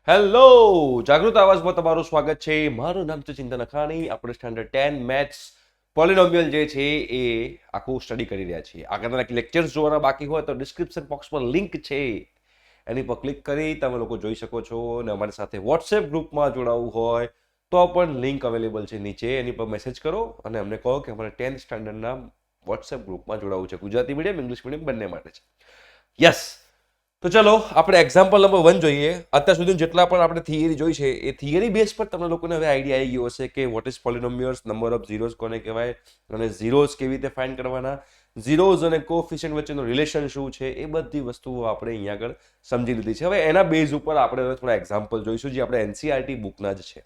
Hello, જાગૃત આવાજમાં તમારું સ્વાગત છે. મારું નામ છે ચિંતન અખાણી. આપણે સ્ટાન્ડર્ડ 10 મેથ્સ પોલિનોમિયલ જે છે એ આખું સ્ટડી કરી રહ્યા છીએ. આગળના લેક્ચર્સ જોવાના બાકી હોય તો ડિસ્ક્રિપ્શન બોક્સમાં લિંક છે, એની પર ક્લિક કરી તમે લોકો જોઈ શકો છો. અને અમારી સાથે વોટ્સએપ ગ્રુપમાં જોડાવવું હોય તો પણ લિંક અવેલેબલ છે નીચે, એની પર મેસેજ કરો અને અમને કહો કે અમારે 10th સ્ટાન્ડર્ડના વોટ્સએપ ગ્રુપમાં જોડાવવું છે. ગુજરાતી મીડિયમ, ઇંગ્લિશ મીડિયમ બંને માટે છે. યસ, તો ચલો આપણે એક્ઝામ્પલ નંબર 1 જોઈએ. અત્યાર સુધી જેટલા પણ આપણે થિયરી જોઈ છે એ થિયરી બેઝ પર તમને લોકોને હવે આઈડિયા આવી ગયો હશે કે વોટ ઇઝ પોલિનોમિયલ્સ, નંબર ઓફ ઝીરોઝ કોને કહેવાય અને ઝીરોઝ કેવી રીતે ફાઇન્ડ કરવાના, ઝીરોઝ અને કોફિશિયન્ટ વચ્ચેનો રિલેશન શું છે, એ બધી વસ્તુઓ આપણે અહીંયા આગળ સમજી લીધી છે. હવે એના બેઝ ઉપર આપણે હવે થોડા એક્ઝામ્પલ જોઈશું જે આપણે એનસીઈઆરટી બુકના જ છે.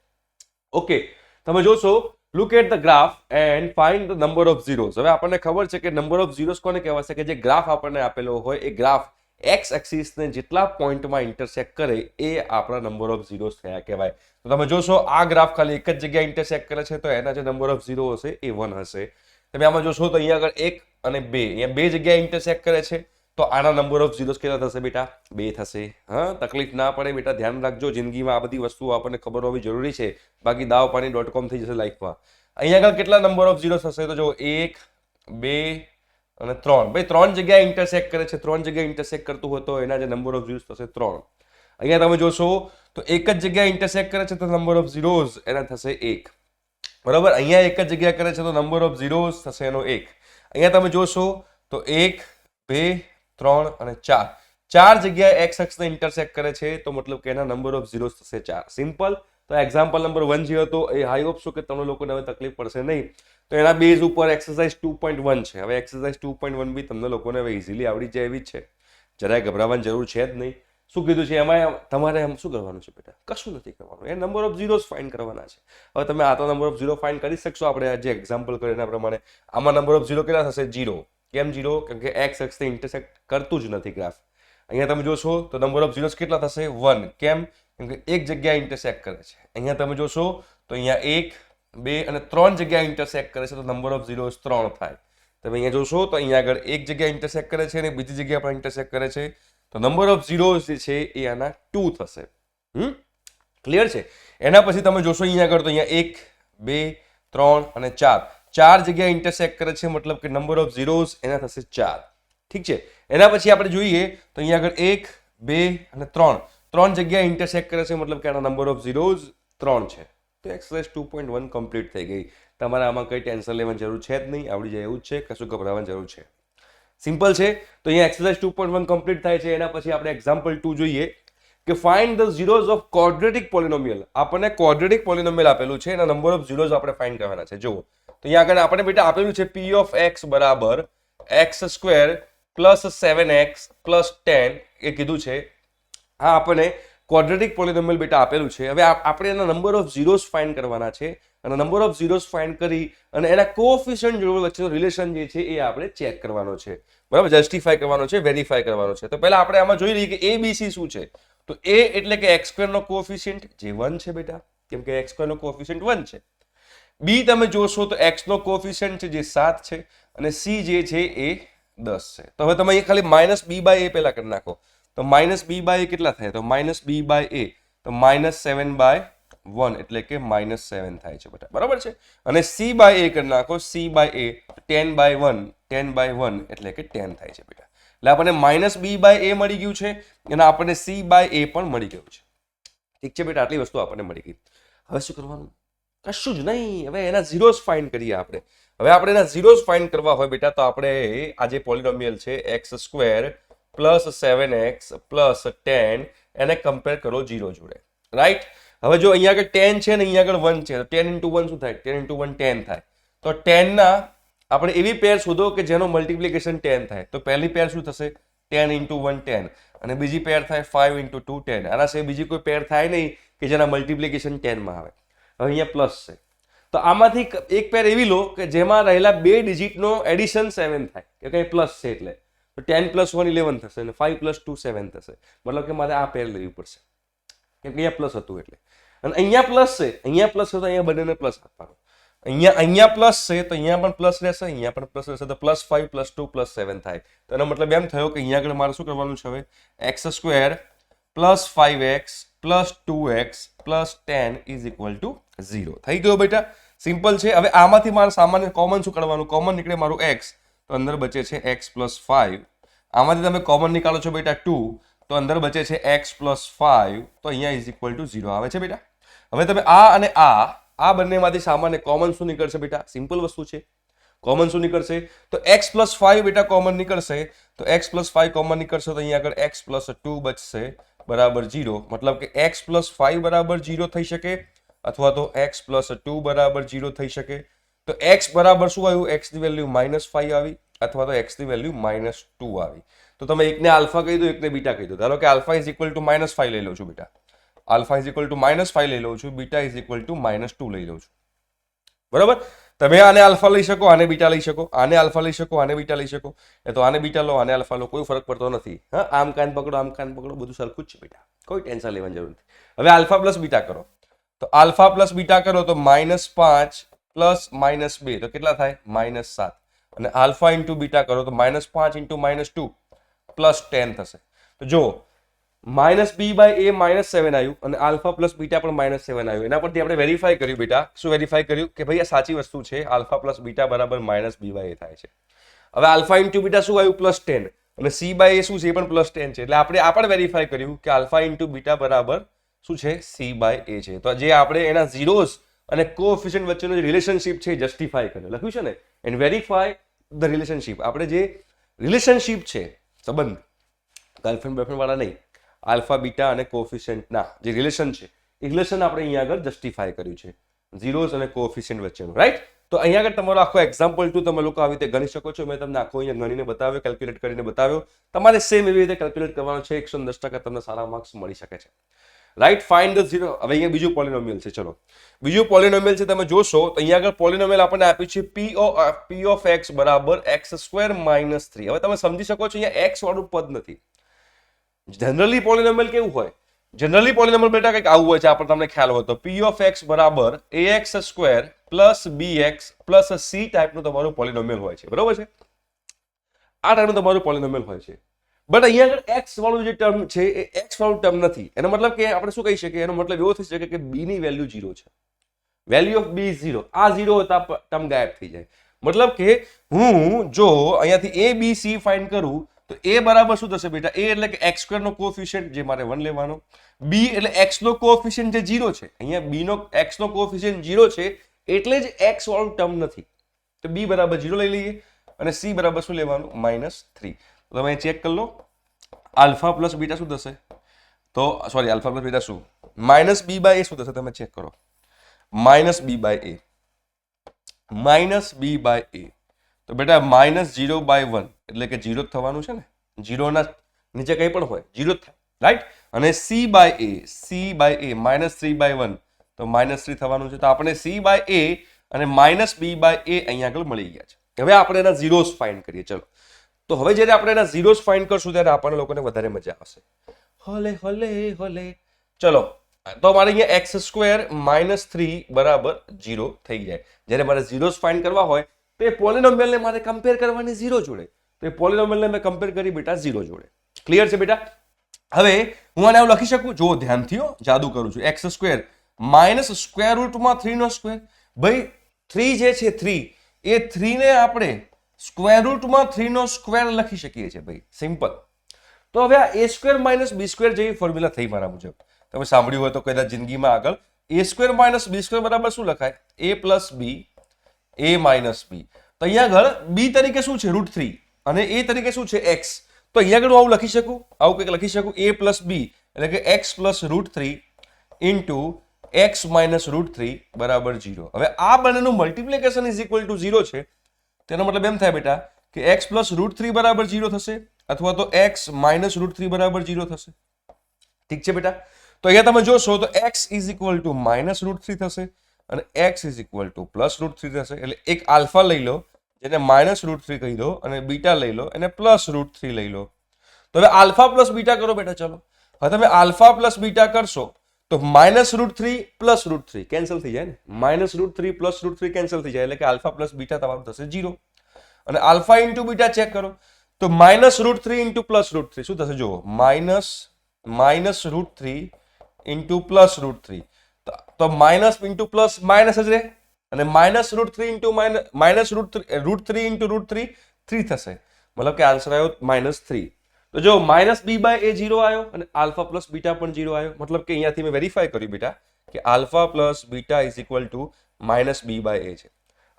ઓકે, તમે જોશો, look at the graph and find the number of zeros. હવે આપણને ખબર છે કે નંબર ઓફ ઝીરોઝ કોને કહેવાશે કે જે ગ્રાફ આપણને આપેલો હોય એ ગ્રાફ એક્સ એક્સિસને જેટલા પોઈન્ટમાં ઇન્ટરસેક્ટ કરે એ આપણા નંબર ઓફ ઝીરોઝ થયા કહેવાય. તો તમે જોશો આ ગ્રાફ ખાલી એક જ જગ્યાએ ઇન્ટરસેક્ટ કરે છે તો એના જે નંબર ઓફ ઝીરો હશે એ 1 હશે. તમે આમાં જોશો તો અહીંયા આગળ 1 અને 2, અહીંયા બે જગ્યાએ ઇન્ટરસેક્ટ કરે છે તો આના નંબર ઓફ ઝીરોઝ કેટલા થશે બેટા? 2 થશે. હા, તકલીફ ના પડે બેટા, ધ્યાન રાખજો. જિંદગીમાં આ બધી વસ્તુઓ આપણને ખબર હોવી જરૂરી છે, બાકી દાવપાણી.com થઈ જશે લાઈફમાં. અહીંયા આગળ કેટલા નંબર ઓફ ઝીરોઝ હશે? તો જો 1, 2 અને 3. ભાઈ 3 જગ્યાએ ઇન્ટરસેક્ટ કરે છે, 3 જગ્યાએ ઇન્ટરસેક્ટ કરતું હોય તો એના જે નંબર ઓફ ઝીરોઝ થશે 3. અહીંયા તમે જોશો તો એક જ જગ્યાએ ઇન્ટરસેક્ટ કરે છે તો નંબર ઓફ ઝીરોઝ એના થશે 1. બરાબર, અહીંયા એક જ જગ્યાએ કરે છે તો નંબર ઓફ ઝીરોઝ થશે એનો 1. અહીંયા તમે જોશો તો 1, 2, 3 અને 4. 4 જગ્યાએ એક્સ અક્ષને ઇન્ટરસેક્ટ કરે છે તો મતલબ કે એના નંબર ઓફ ઝીરોઝ થશે 4. સિમ્પલ. તો એક્ઝામ્પલ નંબર 1 જે હતો એ આઈ હોપ છો કે તમને લોકોને હવે તકલીફ પડશે નહીં. તો એના બેઝ ઉપર એક્સરસાઇઝ 2.1 છે. હવે એક્સરસાઇઝ 2.1 બી તમને લોકોને હવે ઇઝીલી આવડી જાય એવી જ છે, જરાય ગભરાવાની જરૂર છે જ નહીં. શું કીધું છે એમાં? તમારે એમ શું કરવાનું છે બેટા? કશું નથી કરવાનું, એ નંબર ઓફ ઝીરોઝ ફાઇન્ડ કરવાના છે. હવે તમે આ તો નંબર ઓફ ઝીરો ફાઇન્ડ કરી શકશો આપણે જે એક્ઝામ્પલ કર્યું એના પ્રમાણે. આમાં નંબર ઓફ ઝીરો કેટલા થશે? 0. કેમ 0? કેમ કે એક્સ અક્ષને ઇન્ટરસેક્ટ કરતું જ નથી ગ્રાફ. અહીંયા તમે જોશો તો નંબર ઓફ ઝીરોઝ કેટલા થશે? 1. કેમ? કેમ કે એક જગ્યાએ ઇન્ટરસેક્ટ કરે છે. અહીંયા તમે જોશો તો અહીંયા 1, 2 અને 3 જગ્યાએ ઇન્ટરસેક્ટ કરે છે તો નંબર ઓફ ઝીરોઝ 3 થાય. તમે અહીંયા જોશો તો અહીંયા આગળ એક જગ્યાએ ઇન્ટરસેક્ટ કરે છે અને બીજી જગ્યાએ પણ ઇન્ટરસેક્ટ કરે છે તો નંબર ઓફ ઝીરોઝ જે છે એ આના 2 થશે. ક્લિયર છે? એના પછી તમે જોશો અહીંયા આગળ તો અહીંયા 1, 2, 3 અને 4. 4 જગ્યાએ ઇન્ટરસેક્ટ કરે છે મતલબ કે નંબર ઓફ ઝીરોઝ એના થશે 4. ઠીક છે? એના પછી આપણે જોઈએ તો અહીંયા આગળ 1, 2 અને 3. 3 જગ્યાએ ઇન્ટરસેક્ટ કરે છે મતલબ કે આના નંબર ઓફ ઝીરોઝ 3 છે. તો એક્સરસાઇઝ 2.1 કમ્પ્લીટ થઈ ગઈ. તમારે આમાં કંઈ ટેન્શન લેવાની જરૂર છે જ નહીં, આવડી જાય એવું જ છે, કશું ગભરાવાની જરૂર છે. સિમ્પલ છે. તો અહીંયા એક્સરસાઇઝ 2.1 કમ્પ્લીટ થાય છે. એના પછી આપણે એક્ઝામ્પલ 2 જોઈએ કે find the zeros of quadratic polynomial. આપણને ક્વોડ્રેટિક પોલિનોમિયલ આપેલું છે, એના નંબર ઓફ ઝીરોઝ આપણે ફાઇન્ડ કરવાના છે. જુઓ તો અહીંયા આગળ આપણે બેટા આપેલું છે પી ઓફ એક્સ બરાબર x² + 7x + 10 એ કીધું છે. આ આપણને ક્વોડ્રેટિક પોલિનોમિયલ બેટા આપેલું છે. હવે આપણે એના નંબર ઓફ ઝીરોઝ ફાઇન્ડ કરવાના છે અને નંબર ઓફ ઝીરોઝ ફાઇન્ડ કરી અને એના કોએફિશિયન્ટ જોડે વચ્ચેનો રિલેશન જે છે એ આપણે ચેક કરવાનો છે. બરાબર, જસ્ટિફાઈ કરવાનો છે, વેરીફાઈ કરવાનો છે. તો પહેલા આપણે આમાં જોઈ લઈએ કે ABC શું છે. તો A એટલે કે x² નો કોએફિશિયન્ટ જે 1 છે બેટા, કેમ કે x² નો કોએફિશિયન્ટ 1 છે. B તમે જોશો તો x નો કોએફિશિયન્ટ છે જે 7 છે અને C જે છે એ 10 છે. તો હવે તમે અહીં ખાલી -b/a પહેલા કરી નાખો. તો -b/a કેટલા થાય? તો -b/a તો -7/1 એટલે કે -7 થાય છે બેટા. બરાબર છે? અને c/a કરી નાખો. c/a 10/1 10/1 એટલે કે 10 થાય છે બેટા. એટલે આપણને -b/a મળી ગયું છે અને આપણને c/a પણ મળી ગયું છે. ઠીક છે બેટા, આટલી વસ્તુ આપણને મળી ગઈ. હવે શું કરવાનું? કશું જ નહીં. હવે એના ઝીરોઝ ફાઇન્ડ કરીએ આપણે. હવે આપણે એના ઝીરોઝ ફાઇન્ડ કરવા હોય બેટા તો આપણે આ જે પોલિનોમિયલ છે x² + 7x + 10 એને કમ્પેર કરો 0 જોડે. રાઈટ? હવે જો અહીંયા આગળ 10 છે ને અહીંયા આગળ 1 છે તો 10 × 1 શું થાય? 10 × 1 10 થાય. તો 10 ના આપણે એવી પેર શોધો કે જેનો મલ્ટિપ્લિકેશન 10 થાય. તો પહેલી પેર શું થશે? 10 × 1 10 અને બીજી પેર થાય 5 × 2 10. આના સિવાય બીજી કોઈ પેર થાય નહીં કે જેના મલ્ટિપ્લિકેશન 10 માં આવે. હવે અહીંયા પ્લસ છે તો આમાંથી એક પેર એવી લો કે જેમાં રહેલા 2 ડિજિટનો એડિશન 7 થાય કે કંઈ પ્લસ છે એટલે. તો 10 + 1 11 થશે અને 5 + 2 7 થશે. મતલબ કે મારે આ પેર લેવી પડશે કેમ કે અહીંયા પ્લસ હતું એટલે. અને અહીંયા પ્લસ છે, અહીંયા પ્લસ છે તો અહીંયા બંનેને પ્લસ આપવાનો. અહીંયા પ્લસ છે તો અહીંયા પણ પ્લસ રહેશે, અહીંયા પણ પ્લસ રહેશે તો +5 + 2 + 7 થાય. તો એનો મતલબ એમ થયો કે અહીંયા આગળ મારે શું કરવાનું છે? હવે x² + 5x plus 2x plus 10 is equal two 0 થઈ ગયો બેટા. સિમ્પલ છે. હવે આમાંથી મારે સામાન્ય કોમન શું કાઢવાનું? કોમન નીકળે મારું x, તો અંદર બચે છે x પ્લસ 5. આમાંથી તમે કોમન નીકાળો છો બેટા 2, તો અંદર બચે છે x પ્લસ 5, તો અહીંયા ઇઝ ઇક્વલ ટુ 0 આવે છે બેટા. હવે તમે આ અને આ બંનેમાંથી સામાન્ય કોમન શું નીકળશે બેટા? સિમ્પલ વસ્તુ છે. કોમન શું નીકળશે? તો x પ્લસ 5 બેટા કોમન નીકળશે. તો x પ્લસ 5 કોમન નીકળશે તો અહીંયા આગળ x પ્લસ 2 બચશે બરાબર 0. મતલબ કે x પ્લસ 5 બરાબર 0 થઈ શકે, અથવા તો x પ્લસ 2 બરાબર 0 થઈ શકે. તો x બરાબર શું આવ્યું? x ની વેલ્યુ -5 આવી, અથવા તો x ની વેલ્યુ -2 આવી. તો તમે એકને આલ્ફા કહી દો, એકને બીટા કહી દો. ધારો કે આલ્ફા ઇઝ ઇક્વલ ટુ -5 લઈ લઉં છું બેટા. આલ્ફા ઇઝ ઇક્વલ ટુ -5 લઈ લઉં છું, બીટા ઇઝ ઇક્વલ ટુ -2 લઈ લઉં છું. બરાબર. તમે આને આલ્ફા લઈ શકો, આને બીટા લઈ શકો, આને આલ્ફા લઈ શકો, આને બીટા લઈ શકો. એ તો આને બીટા લો, આને આલ્ફા લો, કોઈ ફરક પડતો નથી. હા, આમ કાન પકડો, આમ કાન પકડો, બધું સરખું જ છે બેટા. કોઈ ટેન્શન લેવાની જરૂર નથી. હવે આલ્ફા પ્લસ બીટા કરો, તો આલ્ફા પ્લસ બીટા કરો તો -5 પ્લસ -2 તો કેટલા થાય? -7. અને આલ્ફા ઇન્ટુ બીટા કરો તો -5 ઇન્ટુ -2 પ્લસ 10 થશે. તો જો -b/a -7 આવ્યું અને આલ્ફા પ્લસ બીટા પણ -7 આવ્યું. એના પરથી આપણે વેરીફાઈ કર્યું બેટા. શું વેરીફાઈ કર્યું? કે ભાઈ આ સાચી વસ્તુ છે, આલ્ફા પ્લસ બીટા બરાબર -b/a થાય છે. હવે આલ્ફા ઇન્ટુ બીટા શું આવ્યું? +10. અને c/a શું છે? એ પણ +10 છે. એટલે આપણે આ પણ વેરીફાઈ કર્યું કે આલ્ફા ઇન્ટુ બીટા બરાબર શું છે? c/a છે. તો જે આપણે એના ઝીરોઝ અને કોએફિશિયન્ટ વચ્ચેનો જે રિલેશનશિપ છે જસ્ટિફાઈ કર્યો. લખ્યું છે ને, એન્ડ વેરીફાઈ ધ રિલેશનશિપ. આપણે જે રિલેશનશિપ છે, સંબંધ, ગર્લફ્રેન્ડ બોયફ્રેન્ડ વાળા નહીં, આલ્ફા બીટા અને કોએફિશિયન્ટના જે રિલેશન છે, એ રિલેશન આપણે અહીંયા આગળ જસ્ટિફાઈ કર્યું છે ઝીરોઝ અને કોએફિશિયન્ટ વચ્ચેનું. રાઈટ. તો અહીંયા આગળ તમારો આખો એક્ઝામ્પલ 2 તમે લોકો આવી રીતે ગણી શકો છો. મેં તમને આખો અહીંયા ગણીને બતાવ્યો, કેલ્ક્યુલેટ કરીને બતાવ્યો. તમારે સેમ એવી રીતે કેલ્ક્યુલેટ કરવાનો છે. 110% તમને સારા માર્ક્સ મળી શકે છે. રાઈટ. Find the zero. હવે અહીંયા બીજું પોલિનોમિયલ છે. ચલો, બીજું પોલિનોમિયલ છે. તમે જોશો તો અહીંયા આગળ પોલિનોમિયલ આપણને આપ્યું છે p of x બરાબર x² - 3. હવે તમે સમજી શકો છો અહીંયા x વાળું પદ નથી. જનરલી પોલિનોમિયલ કેવું હોય? જનરલી પોલિનોમિયલ બેટા કંઈક આવું હોય છે. આપણે તમને ખ્યાલ હોય તો p of x બરાબર ax² plus bx plus c ટાઈપનું તમારું પોલિનોમિયલ હોય છે. બરોબર છે? આ ટાઈપનું તમારું પોલિનોમિયલ હોય છે. બટ અહીંયા આગળ x વાળું જે ટર્મ છે એ x વાળું ટર્મ નથી. એનો મતલબ કે આપણે શું કહી શકીએ? એનો મતલબ એવો થઈ શકે કે b ની વેલ્યુ 0 છે. Value of b 0. આ 0 હતા ટર્મ ગાયબ થઈ જાય. મતલબ કે હું જો અહીંયાથી a b c ફાઇન્ડ કરું તો a બરાબર શું થશે બેટા? a એટલે કે x² નો કોએફિશિયન્ટ જે મારે 1 લેવાનો, b એટલે x નો કોએફિશિયન્ટ જે 0 છે. અહીંયા b નો x નો કોએફિશિયન્ટ 0 છે એટલે જ x વાળું ટર્મ નથી. તો b બરાબર 0 લઈ લઈએ અને c બરાબર શું લેવાનું? -3. તો તમે ચેક કરી લો. આલ્ફા પ્લસ બીટા શું થશે? તો સોરી, આલ્ફા પ્લસ બીટા શું? -b/a શું થશે? તમે ચેક કરો. -b/a -b/a તો બેટા -0/1 એટલે કે 0 જ થવાનું છે ને. 0 ના નીચે કંઈ પણ હોય 0 જ થાય. રાઈટ. અને c/a -3/1 તો -3 થવાનું છે. તો આપણે c/a અને -b/a અહીંયા આગળ મળી ગયા છે. હવે આપણે એના ઝીરોઝ ફાઇન્ડ કરીએ. ચલો, તો હવે જ્યારે આપણે એના ઝીરોઝ ફાઇન્ડ કરશું ત્યારે આપણને લોકોને વધારે મજા આવશે. હોલે હોલે હોલે. ચલો, તો મારે અહીંયા x² - 3 બરાબર 0 થઈ જાય. જ્યારે મારે ઝીરોઝ ફાઇન્ડ કરવા હોય તો એ પોલિનોમિયલને મારે કમ્પેર કરવાની 0 જોડે. તો એ પોલિનોમિયલને મેં કમ્પેર કરી બેટા 0 જોડે. ક્લિયર છે બેટા? હવે હું આને આવું લખી શકું. જો ધ્યાનથી જાદુ કરું છું. x² -√3 ભાઈ 3 જે છે 3, એ 3 ને આપણે √3 લખી શકીએ છીએ ભાઈ. સિમ્પલ. તો હવે આ a² - b² જેવી ફોર્મ્યુલા થઈ મારા મુજબ. તમે સાંભળ્યું હોય તો કદાચ જિંદગીમાં આગળ a² - b² બરાબર શું લખાય? a + b a - b. તો અહીંયા આગળ b તરીકે શું છે? √3 અને a તરીકે શું છે? x. તો અહીંયા આગળ આવું લખી શકું, આવું કંઈક લખી શકું. a + b એટલે કે x + √3 ઇન્ટુ x - √3 બરાબર 0. હવે આ બંનેનું મલ્ટિપ્લિકેશન ઇઝ ઇક્વલ ટુ 0 છે. તેનો મતલબ એમ થાય બેટા કે x + √3 બરાબર 0 થશે, અથવા તો x - √3 બરાબર 0 થશે. ઠીક છે બેટા? તો અહીંયા તમે જોશો તો x ઇઝ ઇક્વલ ટુ -√3 થશે અને x ઇઝ ઇક્વલ ટુ +√3 થશે. એટલે એક આલ્ફા લઈ લો જેને -√3 કહી દો, અને બીટા લઈ લો એને +√3 લઈ લો. તો હવે આલ્ફા પ્લસ બીટા કરો બેટા. ચલો, હવે તમે આલ્ફા પ્લસ બીટા કરશો તો -√3 +√3 કેન્સલ થઈ જાય ને. -√3 +√3 કેન્સલ થઈ જાય એટલે કે આલ્ફા પ્લસ બીટા તમારું થશે 0. અને આલ્ફા ઇન્ટુ બીટા ચેક કરો તો -√3 ઇન્ટુ +√3 શું થશે? જુઓ, -√3 ઇન્ટુ પ્લસ રૂટ થ્રી, તો માઇનસ ઇન્ટુ પ્લસ માઇનસ જ રહે, અને minus route three into minus route three into route three 3 થશે, મતલબ કે આન્સર આવ્યો -3. તો જો માઇનસ બી બાય એ 0 આવ્યો અને આલ્ફા પ્લસ બીટા પણ 0 આવ્યો, મતલબ કે અહીંયાથી મેં વેરીફાઈ કર્યું બેટા કે alpha plus beta is equal to minus B by A છે.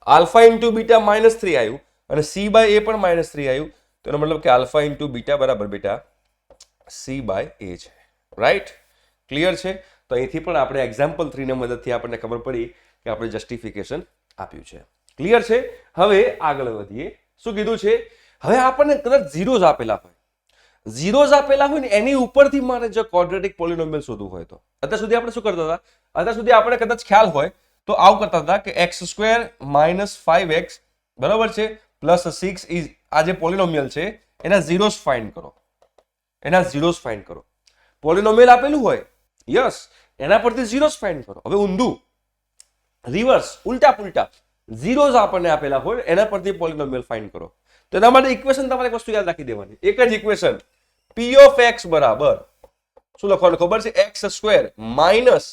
આલ્ફા ઇન્ટુ બીટા -3 આવ્યું અને સી બાય એ પણ -3 આવ્યું, તો એનો મતલબ કે આલ્ફા ઇન્ટુ બીટા બરાબર બેટા સી બાય એ છે. રાઈટ, ક્લિયર છે? તો અહીંથી પણ આપણે એક્ઝામ્પલ 3 ની મદદથી આપણને ખબર પડી કે આપણે જસ્ટિફિકેશન આપ્યું છે. ક્લિયર છે? હવે આગળ વધીએ. શું કીધું છે? હવે આપણને કદાચ ઝીરોઝ આપેલા હોય, ઝીરોઝ આપેલા હોય ને એની ઉપરથી મારે જો ક્વોડ્રેટિક પોલિનોમિયલ શોધવું હોય તો અત્યાર સુધી આપણે શું કરતા હતા? અત્યાર સુધી આપણે કદાચ ખ્યાલ હોય તો આવું કરતા હતા કે x² - 5x બરાબર છે પ્લસ 6 ઇઝ આ જે પોલિનોમિયલ છે એના ઝીરોઝ ફાઇન્ડ કરો, એના ઝીરોઝ ફાઇન્ડ કરો. પોલિનોમિયલ આપેલું હોય, યસ, એના પરથી ઝીરોઝ ફાઇન્ડ કરો. હવે ઊંધું, રિવર્સ, ઉલટા પુલટા ઝીરોઝ આપણને આપેલા હોય એના પરથી પોલિનોમિયલ ફાઇન્ડ કરો. તો એના માટે ઇક્વેશન તમારે એક વસ્તુ યાદ રાખી દેવાની, એક જ ઇક્વેશન, p ઓફ x બરાબર શું લખવાનું ખબર છે? x² minus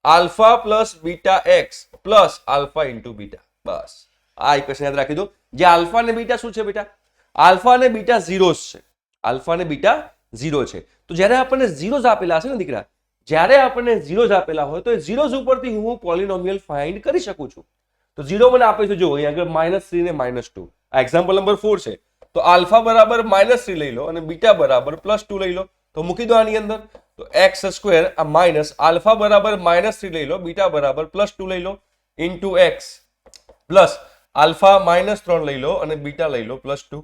alpha plus beta x plus alpha into beta. બસ આ ઇક્વેશન યાદ રાખી દો. જે આલ્ફા ને બીટા શું છે બેટા? આલ્ફા અને બીટા ઝીરોઝ છે, આલ્ફા અને બીટા 0 છે. તો જ્યારે આપણને ઝીરોઝ આપેલા હશે ને દીકરા, જ્યારે આપણને ઝીરોઝ આપેલા હોય તો એ ઝીરોઝ ઉપરથી હું પોલિનોમિયલ ફાઇન્ડ કરી શકું છું. તો 0 મને આપે છે, જો અહીં આગળ -3 ને -2, આ એક્ઝામ્પલ નંબર 4 છે. તો આલ્ફા બરાબર -3 લઈ લો અને બીટા બરાબર +2 લઈ લો, તો મૂકી દો આની અંદર. તો x² આ માઇનસ આલ્ફા બરાબર -3 લઈ લો, બીટા બરાબર +2 લઈ લો ઇન્ટુ x પ્લસ આલ્ફા -3 લઈ લો અને બીટા લઈ લો +2.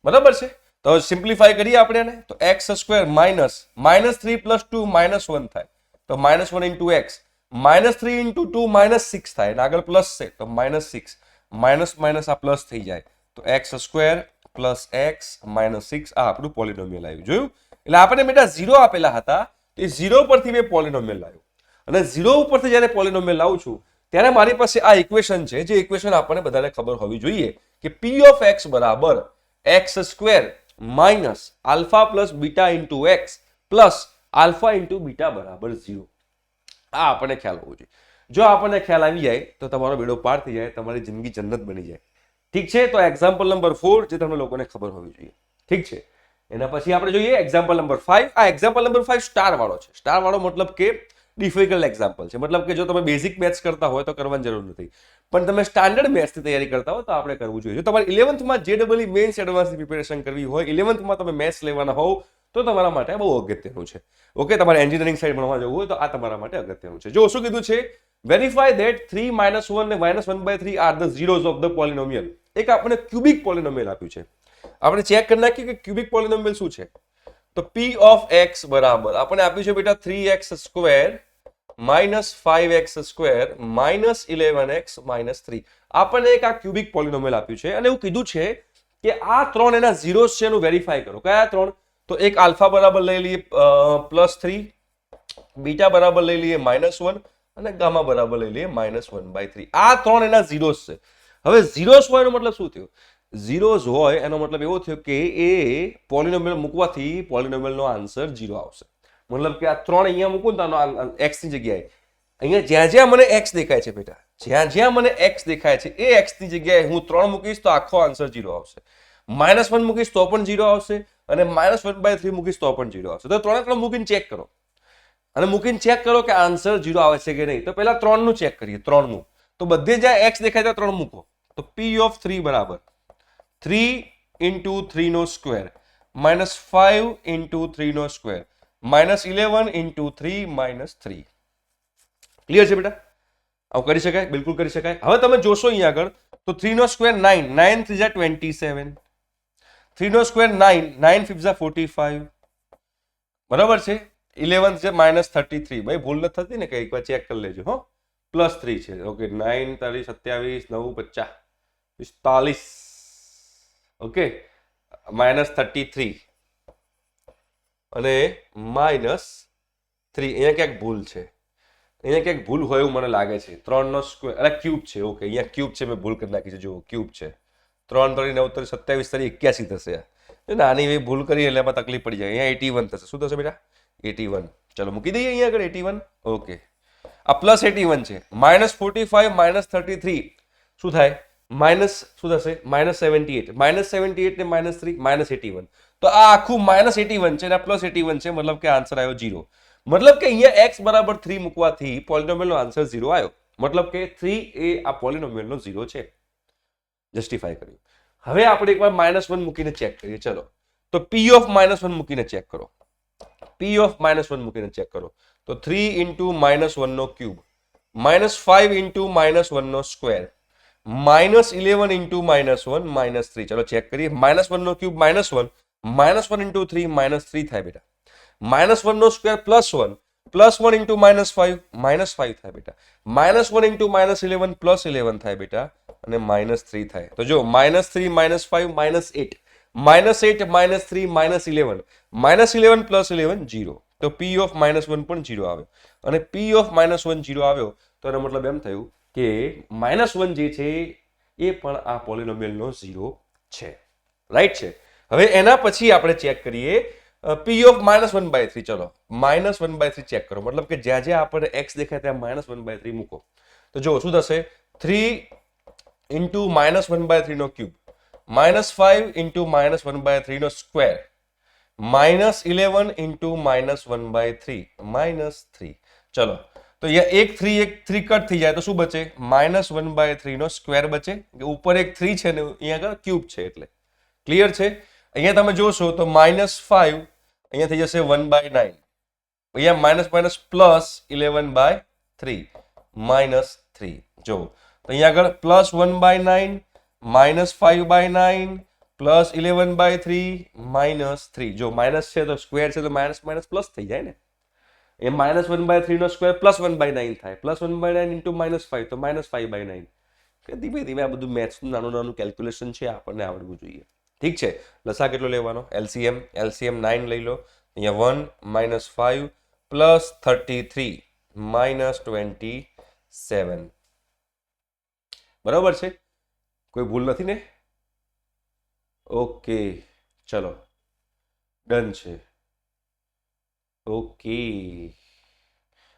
બરાબર છે? તો સિમ્પ્લિફાય કરીએ આપણે એને, તો x² માઇનસ -3 + 2 -1 થાય, તો -1 ઇન્ટુ x, -3 ઇન્ટુ 2 -6 થાય, અને આગળ પ્લસ છે તો -6, માઇનસ માઇનસ આ પ્લસ થઈ જાય, તો x² પ્લસ x -6 આ આપણું પોલિનોમિયલ આવ્યું. જોયું? એટલે આપણે બેટા 0 આપેલા હતા, એ 0 પરથી મેં પોલિનોમિયલ લાવ્યું, અને 0 ઉપરથી જ્યારે પોલિનોમિયલ લાવું છું ત્યારે મારી પાસે આ ઇક્વેશન છે, જે ઇક્વેશન આપણને બધાને ખબર હોવી જોઈએ કે p ઓફ x બરાબર x² minus alpha plus beta into x plus alpha into beta બરાબર 0. આ આપણને ખ્યાલ હોવો જોઈએ. જો આપણને ખ્યાલ આવી જાય તો તમારો બેડો પાર થઈ જાય, તમારી જિંદગી જન્નત બની જાય. ઠીક છે? તો એક્ઝામ્પલ નંબર 4 જે તમને લોકોને ખબર હોવી જોઈએ. ઠીક છે? એના પછી આપણે જોઈએ એક્ઝામ્પલ નંબર 5. આ એક્ઝામ્પલ નંબર 5 સ્ટાર વાળો છે. સ્ટાર વાળો મતલબ કે ડિફિકલ્ટ એક્ઝામ્પલ છે, મતલબ કે જો તમે બેઝિક મેથ્સ કરતા હોય તો કરવાની જરૂર નથી, પણ તમે સ્ટાન્ડર્ડ મેથ્સની તૈયારી કરતા હોય તો આપણે કરવું જોઈએ. જો તમારે 11th JEE મેન્સ એડવાન્સની પ્રિપેરેશન કરવી હોય, 11th તમે મેથ્સ લેવાના હોવ તો તમારા માટે બહુ અગત્યનું છે. ઓકે, તમારે એન્જિનિયરિંગ સાઈડ ભણવા જવું હોય તો આ તમારા માટે અગત્યનું છે. જો શું કીધું છે? વેરીફાઈ ધેટ 3 - 1 ને -1/3 are the zeros of the polynomial. એક આપણે ક્યુબિક પોલિનોમિયલ આપ્યું છે, આપણે ચેક કરી નાખીએ કે ક્યુબિક પોલિનોમિયલ શું છે. તો p ઓફ x બરાબર આપણે આપ્યું છે બેટા 3x² -5x² -11x -3. આપણને એક આ ક્યુબિક પોલિનોમિયલ આપ્યું છે અને એવું કીધું છે કે આ ત્રણ એના ઝીરોઝ છે એનું વેરીફાઈ કરો. કયા ત્રણ? તો એક આલ્ફા બરાબર લઈ લઈએ +3, બીટા બરાબર લઈ લઈએ -1 અને ગામા બરાબર લઈ લઈએ -1/3. આ ત્રણ એના ઝીરોઝ છે. હવે ઝીરોઝ હોય એનો મતલબ શું થયો? ઝીરોઝ હોય એનો મતલબ એવો થયો કે એ પોલિનોમિયલ મૂકવાથી પોલિનોમિયલનો આન્સર 0 આવશે. મતલબ કે આ ત્રણ અહીંયા મૂકું ને તો x ની જગ્યાએ અહીંયા જ્યાં જ્યાં મને x દેખાય છે બેટા, જ્યાં જ્યાં મને x દેખાય છે એ x ની જગ્યાએ હું 3 મૂકીશ તો આખો આન્સર 0 આવશે. -1 મૂકીશ તો પણ 0 આવશે અને -1/3 મૂકીશ તો પણ 0 આવશે. તો 3 3 મૂકીને ચેક કરો અને મૂકીને ચેક કરો કે આન્સર 0 આવે છે કે નહીં. તો પહેલા 3 નું ચેક કરીએ. 3 નું તો બધે જ્યાં x દેખાય ત્યાં 3 મૂકો. તો p ઓફ 3 બરાબર 3 × 3 નો સ્ક્વેર -5 × 3 નો સ્ક્વેર -11 × 3 -3. ક્લિયર છે બેટા? આવું કરી શકાય, બિલકુલ કરી શકાય. હવે તમે જોશો અહીંયા આગળ તો 3 નો સ્ક્વેર 9, 9 3 જા 27, 3 નો સ્ક્વેર 9, 9 5 જા 45, બરાબર છે. 11 છે -33. ભાઈ ભૂલ નથી થતી ને, કે એકવાર ચેક કરી લેજો હો. +3 છે. ઓકે, 9 તારી 27 9 50 45. ઓકે, -33 અને -3. અહીંયા ક્યાંક ભૂલ છે, અહીંયા ક્યાંક ભૂલ હોય એવું મને લાગે છે. 3 નો સ્ક્વેર અરે ક્યુબ છે. ઓકે, અહીંયા ક્યુબ છે, મેં ભૂલ કરી નાખી છે. જુઓ ક્યુબ છે. 3 3 9 3 27 3 81 થશે. નાની એવી ભૂલ કરી એટલે એમાં તકલીફ પડી જાય. અહીંયા 81 થશે. શું થશે બેટા? 81. ચલો મૂકી દઈએ અહીંયા આગળ 81. ઓકે, આ પ્લસ 81 છે. -45 -33 શું થાય? માઇનસ શું થશે? -78. -78 ને -3 -81. તો આ આખું -81 છે અને આ +81 છે, મતલબ કે આન્સર આવ્યો 0. મતલબ કે અહીંયા x બરાબર 3 મૂકવાથી પોલિનોમિયલનો આન્સર 0 આવ્યો. મતલબ કે 3 એ આ પોલિનોમિયલનો 0 છે. જસ્ટિફાઈ કર્યું. હવે આપણે એકવાર -1 મૂકીને ચેક કરીએ. ચલો, તો p ઓફ -1 મૂકીને ચેક કરો. p ઓફ -1 મૂકીને ચેક કરો. તો 3 × -1 નો ક્યુબ, -5 × -1 નો સ્ક્વેર, -11 × -1 -3. ચલો ચેક કરીએ. -1 નો ક્યુબ -1, -1 × 3 -3 થાય બેટા. -1 નો સ્ક્વેર +1, +1 × -5 -5 થાય બેટા. -1 × -11 +11 થાય બેટા, અને -3 થાય. તો જો -3 -5 -8, -8 -3 -11, -11 + 11 0. તો p ઓફ -1 પણ 0 આવ્યો. અને p ઓફ -1 0 આવ્યો તો એનો મતલબ એમ થયું કે -1 જે છે એ પણ આ પોલિનોમિયલનો 0 છે. રાઈટ છે. હવે એના પછી આપણે ચેક કરીએ p ઓફ -1/3. ચલો -1/3 ચેક કરો. મતલબ કે જ્યાં જ્યાં આપણે x દેખાય ત્યાં -1/3 મૂકો. તો જો શું થશે? 3 × -1/3 નો ક્યુબ, -5 × -1/3 નો સ્ક્વેર, -11 × -1/3 -3. ચલો, તો અહીંયા એક 3 કટ થઈ જાય તો શું બચે? -1/3 નો સ્ક્વેર બચે. ઉપર એક 3 છે ને અહીંયા આગળ ક્યુબ છે એટલે ક્લિયર છે. અહીંયા તમે જોશો તો -5 અહીંયા થઈ જશે 1/9. અહીંયા માઇનસ +11/3 -3. જો તો અહીંયા આગળ +1/9 -5/9 +11/3 -3. જો માઇનસ છે તો સ્ક્વેર છે તો માઇનસ પ્લસ થઈ જાય ને. એ -1/3 નો સ્ક્વેર +1/9 થાય. +1/9 × -5 તો -5/9. ધીમે ધીમે આ બધું મેથ્સનું નાનું નાનું કેલ્ક્યુલેશન છે, આપણને આવડવું જોઈએ. ઠીક છે. લસા કેટલો લેવાનો? LCM 9 લઈ લો. અહીંયા 1 -5 +33 -27. બરાબર છે? કોઈ ભૂલ નથી ને? ઓકે, ચલો ડન છે. ઓકે,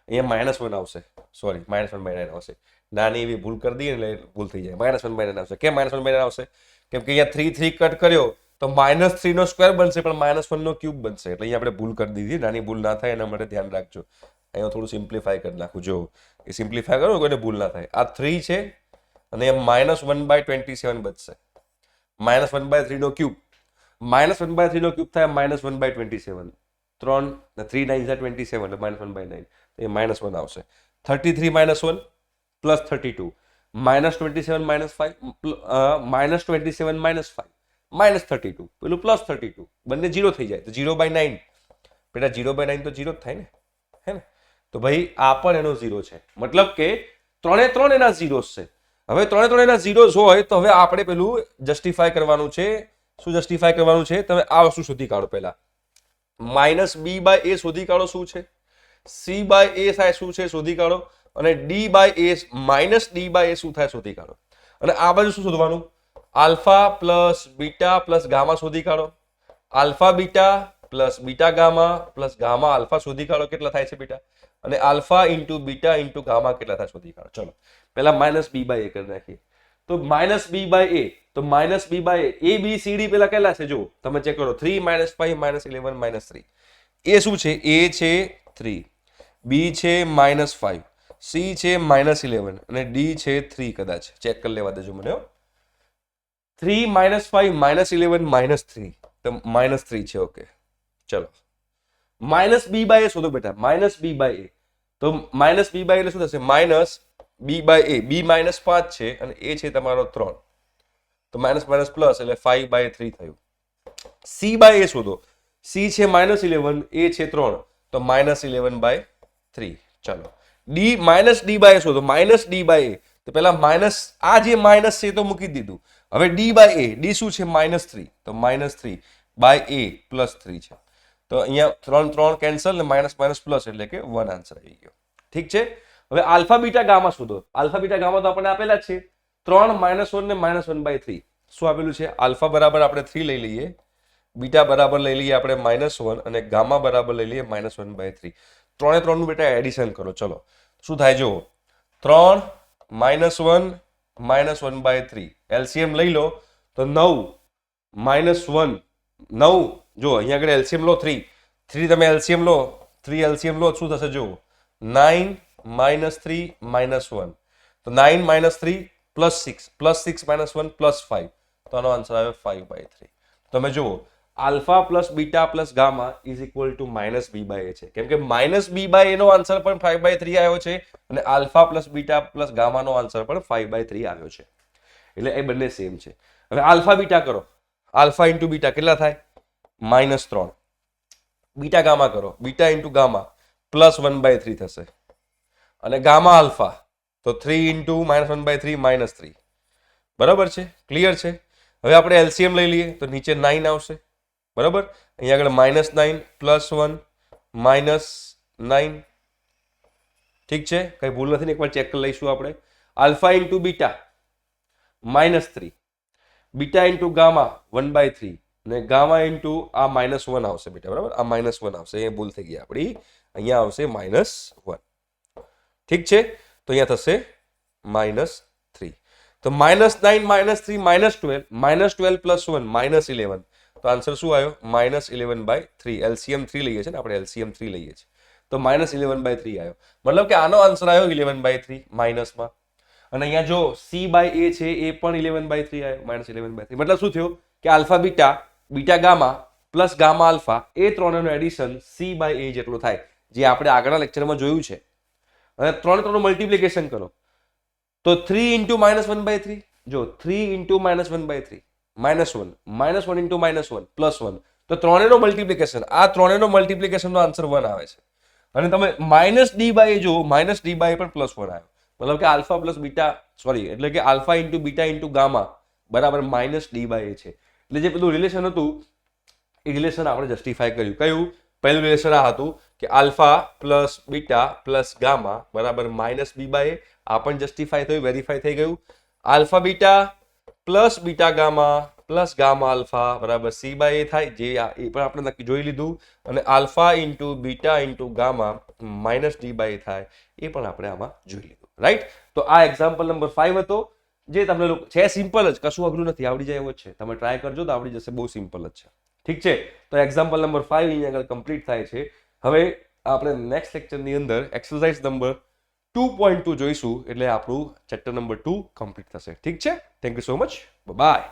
અહીંયા -1 આવશે. સોરી, -1/9 આવશે. નાની એવી ભૂલ કરી દઈએ એટલે ભૂલ થઈ જાય. -1/9 આવશે. કેમ -1/9 આવશે? કેમ કે અહીંયા 3 કટ કર્યો તો -3 નો સ્ક્વેર બનશે પણ -1 નો ક્યુબ બનશે. એટલે અહીંયા આપણે ભૂલ કરી દીધી. નાની ભૂલ ના થાય એના માટે ધ્યાન રાખજો. અહીંયા થોડું સિમ્પ્લિફાય કરી નાખું. જો એ સિમ્પ્લિફાય કરો કોઈને ભૂલ ના થાય. આ 3 છે અને -1/27 બચશે. -1/3 નો ક્યુબ, -1/3 નો ક્યુબ થાય -1/27. 3 9 27 એટલે -1/9. એ -1 આવશે. 33 -1 +32 -27 -5 -27 -5 -32 પેલું +32 બંને 0 થઈ જાય તો 0/9 બેટા. 0/9 તો 0 જ થાય ને, હે ને? તો ભાઈ આ પણ એનો 0 છે. મતલબ કે 3 એના 0 છે. હવે 3 એના 0 હોય તો હવે આપણે પેલું જસ્ટિફાય કરવાનું છે. શું જસ્ટિફાય કરવાનું છે? તમે આ વસ્તુ શોધી કાઢો. પહેલા -b/a શોધી કાઢો શું છે, c/a થાય શું છે શોધી કાઢો, અને d/a -d/a શું થાય શોધી કાઢો. અને આ બાજુ શું શોધવાનું? Alpha plus beta plus gamma શોધી કાઢો. Alpha beta plus beta gamma plus gamma alpha શોધી કાઢો કેટલા થાય છે બેટા. અને alpha into beta into gamma કેટલા થાય શોધી કાઢો. ચલો પહેલા -b/a કરી નાખીએ. તો -b/a, તો -b/a a b c d પેલા કેટલા છે જો તમે ચેક કરો. 3 -5 -11 -3. એ શું છે? a છે 3, b છે -5, c છે -11 અને d છે 3. કદાચ ચેક કરી લેવા દેજો મને. 3 -5 -11 -3 તો -3 છે. ઓકે, ચલો -b/a શોધો બેટા. -b/a તો -b/a એટલે શું થશે? -b/a. b -5 છે અને a છે તમારો 3, તો માઇનસ પ્લસ એટલે 5/3 થયું. c/a શોધો. c છે -11, a છે 3 તો -11/3. ચલો d/a શોધો. -d/a તો પેલા માઇનસ આ જે માઇનસ છે તો મૂકી દીધું. હવે d/a, d શું છે? -3 તો -3/a +3 છે. તો અહીંયા 3 કેન્સલ ને માઇનસ પ્લસ એટલે કે 1 આન્સર આવી ગયો. ઠીક છે. હવે આલ્ફા બીટા ગામા શોધો. આલ્ફા બીટા ગામા તો આપણને આપેલા જ છે. 3 -1 ને -1/3. શું આપેલું છે? આલ્ફા બરાબર આપણે 3 લઈ લઈએ, બીટા બરાબર લઈ લઈએ આપણે -1 અને ગામા બરાબર લઈ લઈએ -1/3. ત્રણે ત્રણનું બેટા એડિશન કરો. ચલો શું થાય જુઓ, 3 -1 -1/3 એલસીએમ લઈ લો તો 9 -1 9 જો અહીંયા આગળ એલસીએમ લો 3 તમે એલસીએમ લો 3 એલસીએમ લો શું થશે જુઓ 9 -3 -1 તો 9 -3 +6 +6 -1 +5 તો આનો આન્સર આવે 5/3. તમે જુઓ alpha plus beta plus gamma is equal two -b/a છે, કેમ કે -b/a નો આન્સર પણ 5/3 આવ્યો છે અને આલ્ફા પ્લસ બીટા પ્લસ ગામાનો આન્સર પણ 5/3 આવ્યો છે, એટલે એ બંને સેમ છે. હવે આલ્ફા બીટા કરો, આલ્ફા ઇન્ટુ બીટા કેટલા થાય -3, બીટા ગામા કરો, બીટા ઇન્ટુ ગામા +1/3 થશે અને ગામા આલ્ફા તો 3 ઇન્ટુ -1/3 -3. બરાબર છે, ક્લિયર છે. હવે આપણે એલસીએમ લઈ લઈએ તો નીચે 9 આવશે. બરાબર, અહીંયા આગળ -9 +1 -9. ઠીક છે, કઈ ભૂલ નથી ને, એકવાર ચેક કરી લઈશું આપણે. Alpha into beta -3, beta into gamma 1/3 ને ગામા ઇન્ટુ આ -1 આવશે બેટા. બરાબર, આ -1 આવશે, અહીંયા ભૂલ થઈ ગઈ આપણી, અહીંયા આવશે -1. ઠીક છે, તો અહીંયા થશે -3. તો -9 -3 -12 -12 + 1 -11 તો આન્સર શું આવ્યો -11/3. એલસીએમ 3 લઈએ છીએ ને આપણે, એલસીએમ 3 લઈએ છીએ તો -11/3 આવ્યો. મતલબ કે આનો આન્સર આવ્યો 11/3 માઇનસમાં. અને અહીંયા જો c/a છે એ પણ 11/3 આવ્યો, -11/3. મતલબ શું થયું કે alpha beta, beta gamma plus gamma alpha એ ત્રણેયનું એડિશન c/a જેટલું થાય, જે આપણે આગળના લેક્ચરમાં જોયું છે. અને ત્રણનું મલ્ટિપ્લિકેશન કરો તો 3 ઇન્ટુ -1/3 જો 3 ઇન્ટુ -1/3 -1 -1 ઇન્ટુ -1 +1 તો ત્રણેયનો મલ્ટિપ્લિકેશન, આ ત્રણેયનો મલ્ટિપ્લિકેશનનો આન્સર 1 આવે છે. અને તમે -d/a જો -d/a પણ +1 આવ્યો, મતલબ કે આલ્ફા પ્લસ બીટા એટલે કે alpha into beta into gamma બરાબર -d/a છે. એટલે જે પેલું રિલેશન હતું એ રિલેશન આપણે જસ્ટિફાય કર્યું. કયું? પહેલું રિલેશન આ હતું કે alpha plus beta plus gamma બરાબર -b/a. આ પણ જસ્ટિફાય થયું, વેરીફાઈ થઈ ગયું. Alpha beta plus beta gamma plus gamma alpha બરાબર c/a થાય, જે એ પણ આપણે નક્કી જોઈ લીધું. અને alpha into beta into gamma -d/a થાય, એ પણ આપણે આમાં જોઈ લીધું. રાઈટ, તો આ એક્ઝામ્પલ નંબર 5 હતો, જે તમને લોકો છે સિમ્પલ જ, કશું અઘરું નથી, આવડી જાય એવો જ છે. તમે ટ્રાય કરજો તો આવડી જશે, બહુ સિમ્પલ જ છે. ઠીક છે, તો એક્ઝામ્પલ નંબર 5 અહીંયા આગળ કમ્પ્લીટ થાય છે. હવે આપણે નેક્સ્ટ લેક્ચરની અંદર એક્સરસાઇઝ નંબર 2.2 જોઈશું, એટલે આપણું ચેપ્ટર નંબર 2 કમ્પ્લીટ થશે. ઠીક છે, thank you so much, by.